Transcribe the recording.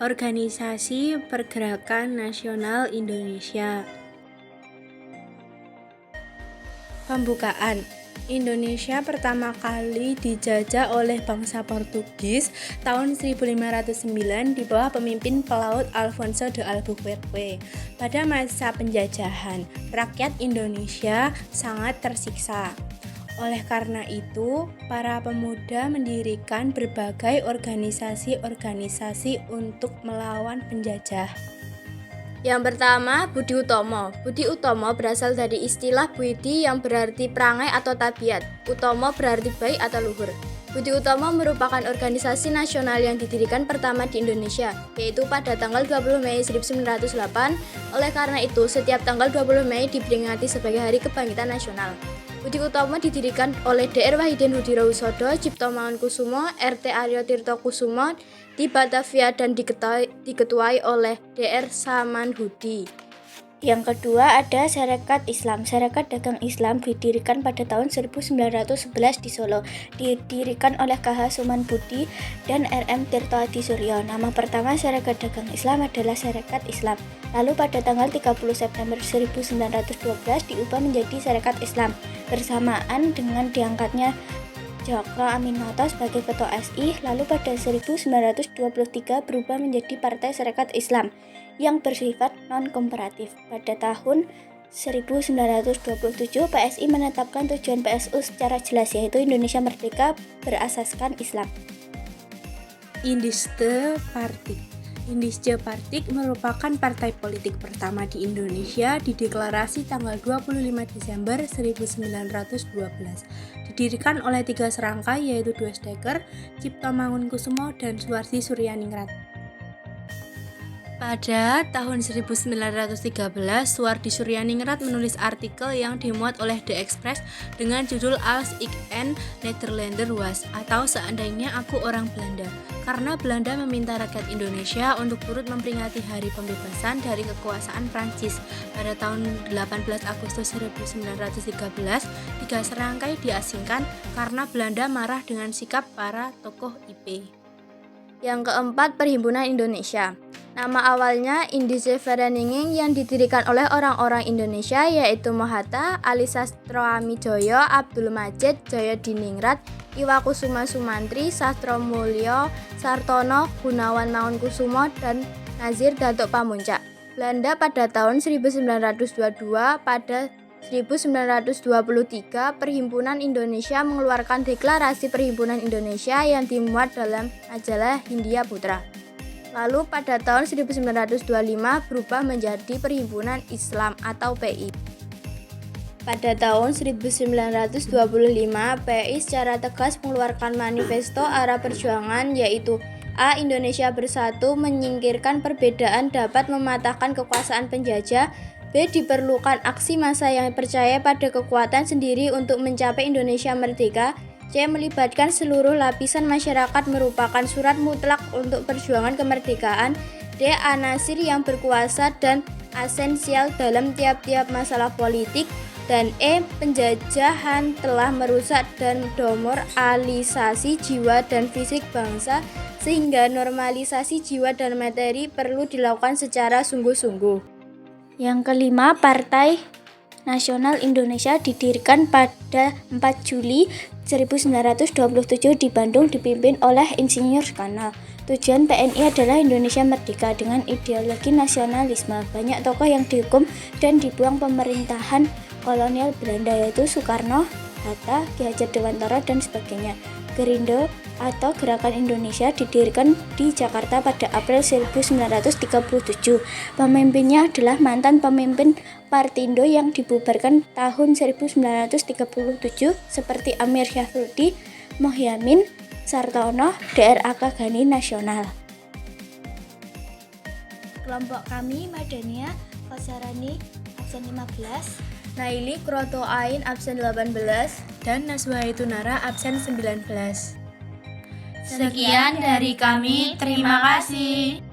Organisasi Pergerakan Nasional Indonesia. Pembukaan. Indonesia pertama kali dijajah oleh bangsa Portugis tahun 1509 di bawah pemimpin pelaut Alfonso de Albuquerque. Pada masa penjajahan, rakyat Indonesia sangat tersiksa. Oleh karena itu, para pemuda mendirikan berbagai organisasi-organisasi untuk melawan penjajah. Yang pertama, Budi Utomo. Budi Utomo berasal dari istilah Budi yang berarti perangai atau tabiat. Utomo berarti baik atau luhur. Budi Utomo merupakan organisasi nasional yang didirikan pertama di Indonesia, yaitu pada tanggal 20 Mei 1908. Oleh karena itu, setiap tanggal 20 Mei diperingati sebagai Hari Kebangkitan Nasional. Budi Utomo didirikan oleh Dr. Wahidin Hudirohusodo, Cipto Mangunkusumo, RT Aryo Tirto Kusumo di Batavia dan diketuai oleh Dr. Samanhudi. Yang kedua ada Sarekat Islam. Sarekat Dagang Islam didirikan pada tahun 1911 di Solo. Didirikan oleh KH Sumanbudi dan RM Tirto Adisuryo. Nama pertama Sarekat Dagang Islam adalah Sarekat Islam. Lalu pada tanggal 30 September 1912 diubah menjadi Sarekat Islam bersamaan dengan diangkatnya Djoko Aminoto sebagai Ketua SI. Lalu pada 1923 berubah menjadi Partai Sarekat Islam yang bersifat non-kooperatif. Pada tahun 1927 PSI menetapkan tujuan PSU secara jelas, yaitu Indonesia Merdeka berasaskan Islam. Indische Partik. Indische Partik merupakan partai politik pertama di Indonesia, dideklarasi tanggal 25 Desember 1912. Didirikan oleh 3 serangkai, yaitu Dues Dekker, Cipto Mangunkusumo, dan Suwardi Suryaningrat. Pada tahun 1913, Suwardi Suryaningrat menulis artikel yang dimuat oleh The Express dengan judul Als ik een Nederlander was, atau Seandainya Aku Orang Belanda, karena Belanda meminta rakyat Indonesia untuk turut memperingati hari pembebasan dari kekuasaan Prancis. Pada tahun 18 Agustus 1913, 3 serangkai diasingkan karena Belanda marah dengan sikap para tokoh IP. Yang keempat, Perhimpunan Indonesia. Nama awalnya Indische Vereniging yang didirikan oleh orang-orang Indonesia, yaitu Mohatta, Ali Sastroamidjojo, Abdul Majid Jayadiningrat, Iwakusuma Sumantri, Sastromulyo, Sartono, Gunawan Mangunkusumo, dan Nazir Datuk Pamuntjak. Belanda pada tahun 1922. Pada 1923, Perhimpunan Indonesia mengeluarkan Deklarasi Perhimpunan Indonesia yang dimuat dalam majalah Hindia Putra. Lalu pada tahun 1925 berubah menjadi Perhimpunan Islam atau PI. Pada tahun 1925, PI secara tegas mengeluarkan manifesto arah perjuangan, yaitu A. Indonesia bersatu, menyingkirkan perbedaan dapat mematahkan kekuasaan penjajah. B. Diperlukan aksi massa yang percaya pada kekuatan sendiri untuk mencapai Indonesia merdeka. C. Melibatkan seluruh lapisan masyarakat merupakan surat mutlak untuk perjuangan kemerdekaan. D. Anasir yang berkuasa dan esensial dalam tiap-tiap masalah politik. Dan E. Penjajahan telah merusak dan demoralisasi jiwa dan fisik bangsa, sehingga normalisasi jiwa dan materi perlu dilakukan secara sungguh-sungguh. Yang kelima, Partai Nasional Indonesia didirikan pada 4 Juli 1927 di Bandung, dipimpin oleh Insinyur Soekarno. Tujuan PNI adalah Indonesia Merdeka dengan ideologi nasionalisme. Banyak tokoh yang dihukum dan dibuang pemerintahan kolonial Belanda, yaitu Soekarno, Hatta, Ki Hajar Dewantara, dan sebagainya. Gerindo atau Gerakan Indonesia didirikan di Jakarta pada April 1937. Pemimpinnya adalah mantan pemimpin Partindo yang dibubarkan tahun 1937 seperti Amir Syafruddin, Mohyamin, Sartono, DRAK Ghani Nasional. Kelompok kami Madania, Kosarani, absen 15, Naili Kroto Ain absen 18, dan Naswa Itunara absen 19. Sekian dari kami, terima kasih.